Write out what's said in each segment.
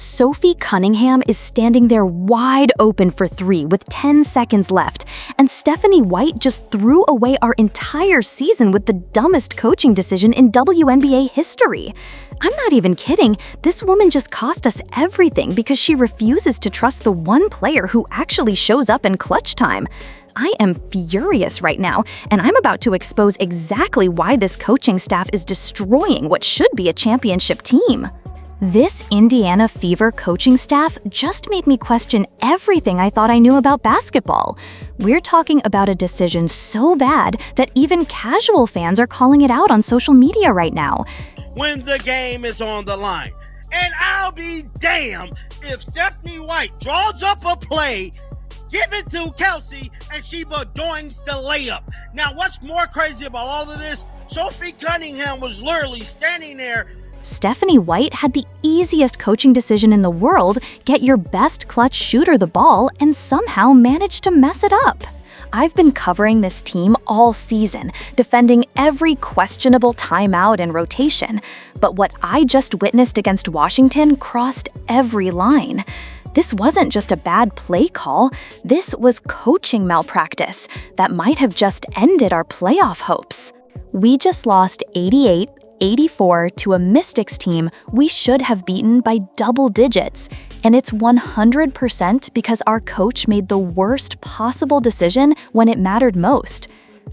Sophie Cunningham is standing there wide open for three with 10 seconds left, and Stephanie White just threw away our entire season with the dumbest coaching decision in WNBA history. I'm not even kidding, this woman just cost us everything because she refuses to trust the one player who actually shows up in clutch time. I am furious right now, and I'm about to expose exactly why this coaching staff is destroying what should be a championship team. This Indiana Fever coaching staff just made me question everything I thought I knew about basketball. We're talking about a decision so bad that even casual fans are calling it out on social media right now. When the game is on the line. And I'll be damned if Stephanie White draws up a play, give it to Kelsey, and she doings the layup. Now, what's more crazy about all of this? Sophie Cunningham was literally standing there. Stephanie White had the easiest coaching decision in the world, get your best clutch shooter the ball, and somehow managed to mess it up. I've been covering this team all season, defending every questionable timeout and rotation, but what I just witnessed against Washington crossed every line. This wasn't just a bad play call, this was coaching malpractice that might have just ended our playoff hopes. We just lost 88-84 to a Mystics team we should have beaten by double digits, and it's 100% because our coach made the worst possible decision when it mattered most.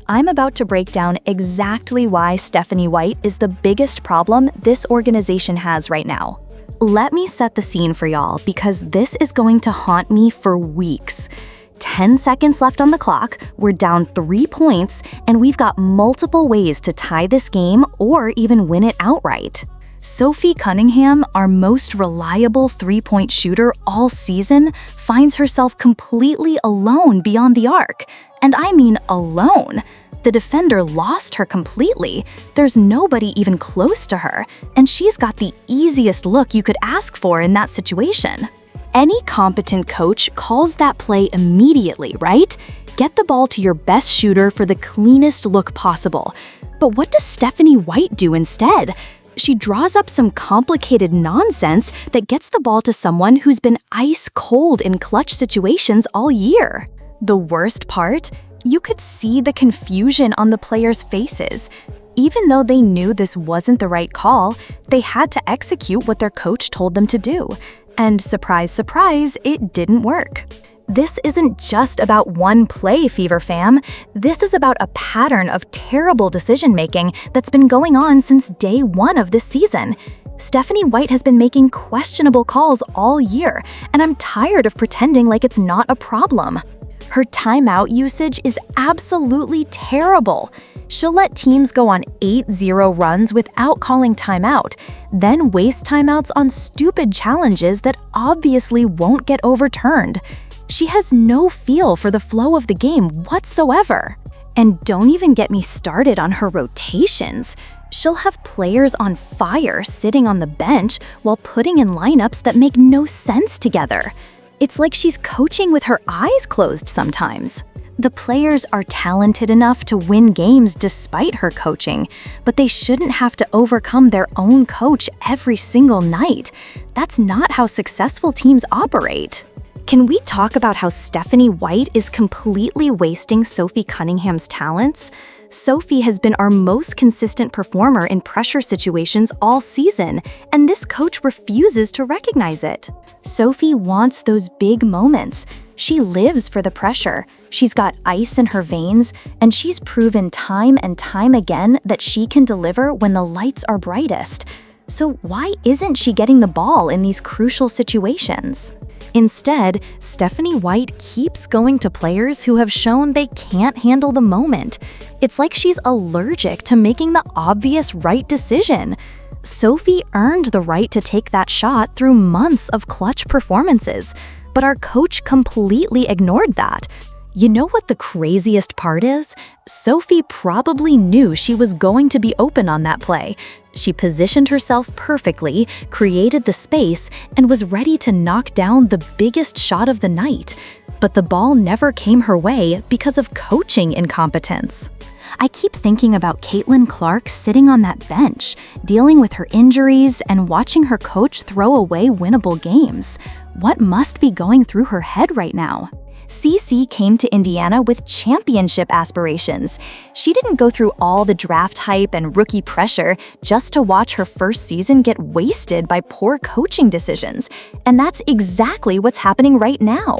I'm about to break down exactly why Stephanie White is the biggest problem this organization has right now. Let me set the scene for y'all because this is going to haunt me for weeks. 10 seconds left on the clock, we're down 3 points, and we've got multiple ways to tie this game or even win it outright. Sophie Cunningham, our most reliable three-point shooter all season, finds herself completely alone beyond the arc. And I mean alone. The defender lost her completely. There's nobody even close to her, and she's got the easiest look you could ask for in that situation. Any competent coach calls that play immediately, right? Get the ball to your best shooter for the cleanest look possible. But what does Stephanie White do instead? She draws up some complicated nonsense that gets the ball to someone who's been ice cold in clutch situations all year. The worst part? You could see the confusion on the players' faces. Even though they knew this wasn't the right call, they had to execute what their coach told them to do. And surprise, surprise, it didn't work. This isn't just about one play, Fever fam. This is about a pattern of terrible decision-making that's been going on since day one of this season. Stephanie White has been making questionable calls all year, and I'm tired of pretending like it's not a problem. Her timeout usage is absolutely terrible. She'll let teams go on 8-0 runs without calling timeout, then waste timeouts on stupid challenges that obviously won't get overturned. She has no feel for the flow of the game whatsoever. And don't even get me started on her rotations. She'll have players on fire sitting on the bench while putting in lineups that make no sense together. It's like she's coaching with her eyes closed sometimes. The players are talented enough to win games despite her coaching, but they shouldn't have to overcome their own coach every single night. That's not how successful teams operate. Can we talk about how Stephanie White is completely wasting Sophie Cunningham's talents? Sophie has been our most consistent performer in pressure situations all season, and this coach refuses to recognize it. Sophie wants those big moments. She lives for the pressure. She's got ice in her veins, and she's proven time and time again that she can deliver when the lights are brightest. So why isn't she getting the ball in these crucial situations? Instead, Stephanie White keeps going to players who have shown they can't handle the moment. It's like she's allergic to making the obvious right decision. Sophie earned the right to take that shot through months of clutch performances, but our coach completely ignored that. You know what the craziest part is? Sophie probably knew she was going to be open on that play. She positioned herself perfectly, created the space, and was ready to knock down the biggest shot of the night. But the ball never came her way because of coaching incompetence. I keep thinking about Caitlin Clark sitting on that bench, dealing with her injuries and watching her coach throw away winnable games. What must be going through her head right now? CeCe came to Indiana with championship aspirations. She didn't go through all the draft hype and rookie pressure just to watch her first season get wasted by poor coaching decisions. And that's exactly what's happening right now.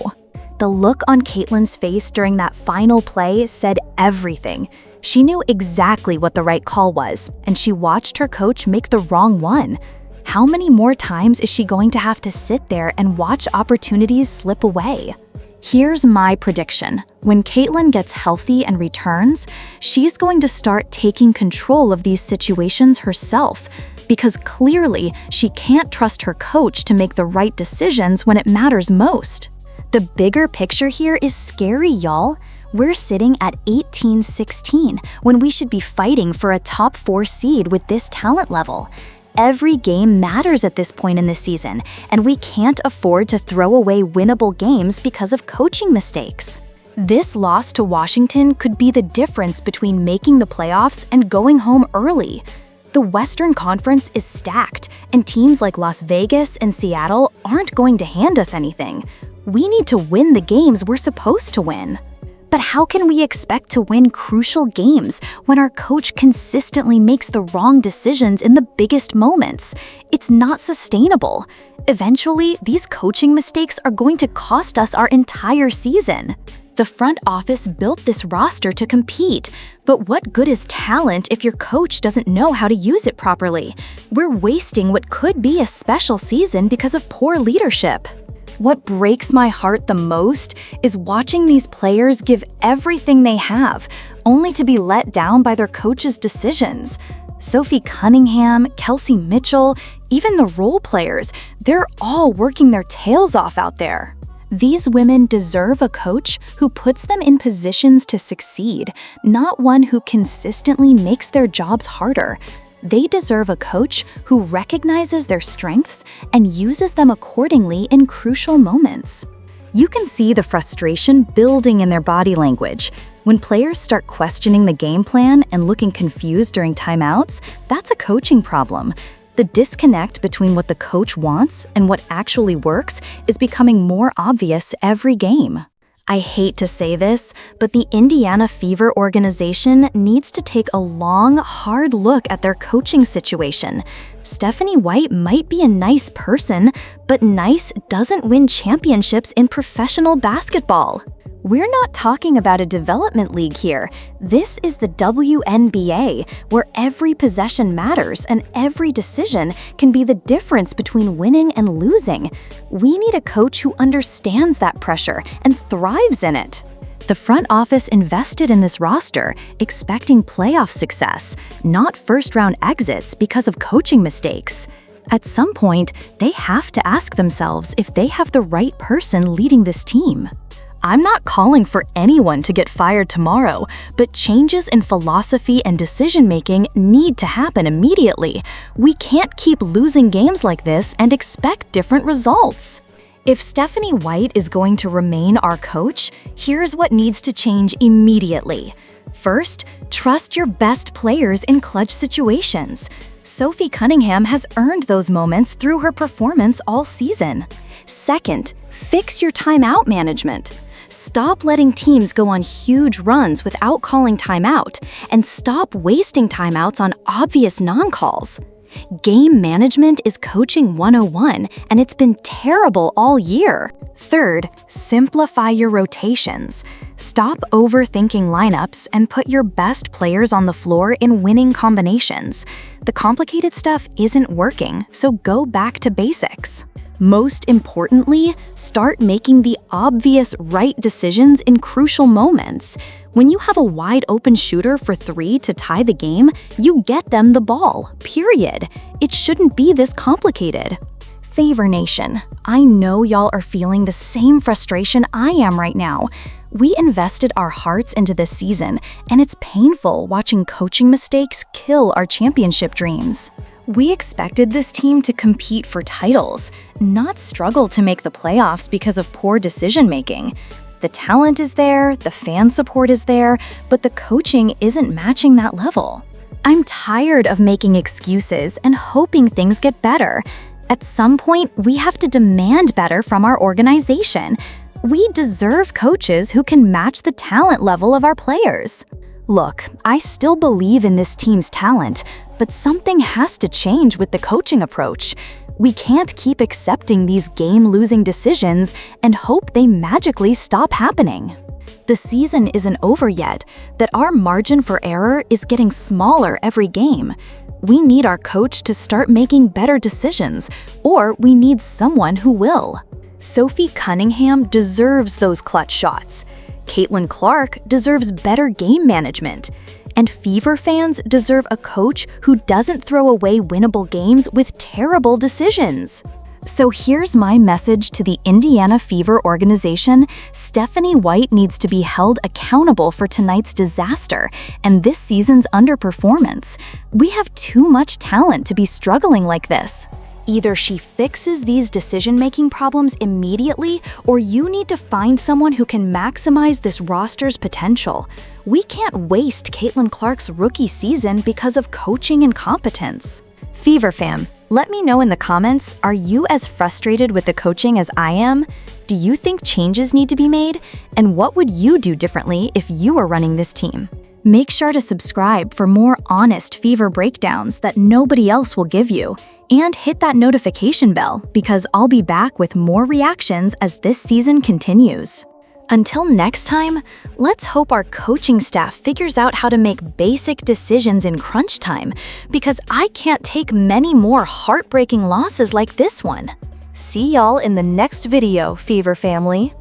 The look on Caitlin's face during that final play said everything. She knew exactly what the right call was, and she watched her coach make the wrong one. How many more times is she going to have to sit there and watch opportunities slip away? Here's my prediction. When Caitlin gets healthy and returns, she's going to start taking control of these situations herself, because clearly she can't trust her coach to make the right decisions when it matters most. The bigger picture here is scary, y'all. We're sitting at 18-16 when we should be fighting for a top 4 seed with this talent level. Every game matters at this point in the season, and we can't afford to throw away winnable games because of coaching mistakes. This loss to Washington could be the difference between making the playoffs and going home early. The Western Conference is stacked, and teams like Las Vegas and Seattle aren't going to hand us anything. We need to win the games we're supposed to win. But how can we expect to win crucial games when our coach consistently makes the wrong decisions in the biggest moments? It's not sustainable. Eventually, these coaching mistakes are going to cost us our entire season. The front office built this roster to compete, but what good is talent if your coach doesn't know how to use it properly? We're wasting what could be a special season because of poor leadership. What breaks my heart the most is watching these players give everything they have, only to be let down by their coach's decisions. Sophie Cunningham, Kelsey Mitchell, even the role players, they're all working their tails off out there. These women deserve a coach who puts them in positions to succeed, not one who consistently makes their jobs harder. They deserve a coach who recognizes their strengths and uses them accordingly in crucial moments. You can see the frustration building in their body language. When players start questioning the game plan and looking confused during timeouts, that's a coaching problem. The disconnect between what the coach wants and what actually works is becoming more obvious every game. I hate to say this, but the Indiana Fever organization needs to take a long, hard look at their coaching situation. Stephanie White might be a nice person, but nice doesn't win championships in professional basketball. We're not talking about a development league here. This is the WNBA, where every possession matters and every decision can be the difference between winning and losing. We need a coach who understands that pressure and thrives in it. The front office invested in this roster, expecting playoff success, not first-round exits because of coaching mistakes. At some point, they have to ask themselves if they have the right person leading this team. I'm not calling for anyone to get fired tomorrow, but changes in philosophy and decision-making need to happen immediately. We can't keep losing games like this and expect different results. If Stephanie White is going to remain our coach, here's what needs to change immediately. First, trust your best players in clutch situations. Sophie Cunningham has earned those moments through her performance all season. Second, fix your timeout management. Stop letting teams go on huge runs without calling timeout, and stop wasting timeouts on obvious non-calls. Game management is coaching 101, and it's been terrible all year. Third, simplify your rotations. Stop overthinking lineups and put your best players on the floor in winning combinations. The complicated stuff isn't working, so go back to basics. Most importantly, start making the obvious right decisions in crucial moments. When you have a wide open shooter for 3 to tie the game, you get them the ball, period. It shouldn't be this complicated. Favor Nation, I know y'all are feeling the same frustration I am right now. We invested our hearts into this season, and it's painful watching coaching mistakes kill our championship dreams. We expected this team to compete for titles, not struggle to make the playoffs because of poor decision-making. The talent is there, the fan support is there, but the coaching isn't matching that level. I'm tired of making excuses and hoping things get better. At some point, we have to demand better from our organization. We deserve coaches who can match the talent level of our players. Look, I still believe in this team's talent, but something has to change with the coaching approach. We can't keep accepting these game-losing decisions and hope they magically stop happening. The season isn't over yet, that our margin for error is getting smaller every game. We need our coach to start making better decisions, or we need someone who will. Sophie Cunningham deserves those clutch shots. Caitlin Clark deserves better game management. And Fever fans deserve a coach who doesn't throw away winnable games with terrible decisions. So here's my message to the Indiana Fever organization. Stephanie White needs to be held accountable for tonight's disaster and this season's underperformance. We have too much talent to be struggling like this. Either she fixes these decision-making problems immediately, or you need to find someone who can maximize this roster's potential. We can't waste Caitlin Clark's rookie season because of coaching incompetence. Fever fam, let me know in the comments, are you as frustrated with the coaching as I am? Do you think changes need to be made? And what would you do differently if you were running this team? Make sure to subscribe for more honest Fever breakdowns that nobody else will give you. And hit that notification bell because I'll be back with more reactions as this season continues. Until next time, let's hope our coaching staff figures out how to make basic decisions in crunch time because I can't take many more heartbreaking losses like this one. See y'all in the next video, Fever family.